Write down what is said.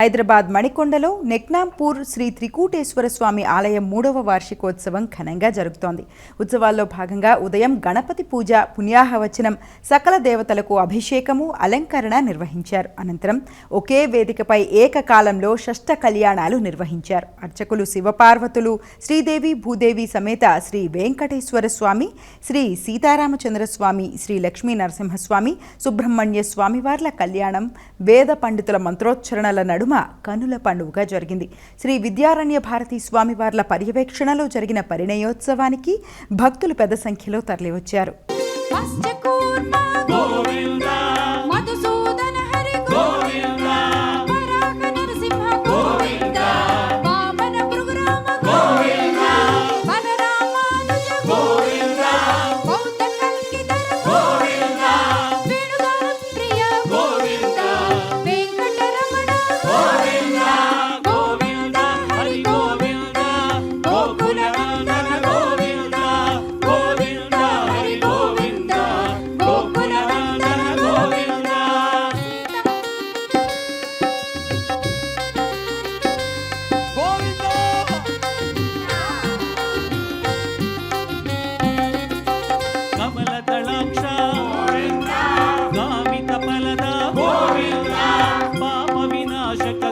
హైదరాబాద్ మణికొండలో నెక్నాంపూర్ శ్రీ త్రికూటేశ్వర స్వామి ఆలయం 3వ వార్షికోత్సవం ఘనంగా జరుగుతోంది. ఉత్సవాల్లో భాగంగా ఉదయం గణపతి పూజ, పుణ్యాహవచనం, సకల దేవతలకు అభిషేకము, అలంకరణ నిర్వహించారు. అనంతరం ఒకే వేదికపై ఏకకాలంలో షష్ఠ కళ్యాణాలు నిర్వహించారు. అర్చకులు శివపార్వతులు, శ్రీదేవి భూదేవి సమేత శ్రీ వెంకటేశ్వర స్వామి, శ్రీ సీతారామచంద్ర స్వామి, శ్రీ లక్ష్మీ నరసింహస్వామి, సుబ్రహ్మణ్య స్వామివార్ల కళ్యాణం వేద పండితుల మంత్రోచ్చరణల నడుమ కనుల పండుగగా జరిగింది. శ్రీ విద్యారణ్య భారతి స్వామివార్ల పర్యవేక్షణలో జరిగిన పరిణయోత్సవానికి భక్తులు పెద్ద సంఖ్యలో తరలివచ్చారు. కమలదళాక్ష గామిత ఫలద పాప వినాశక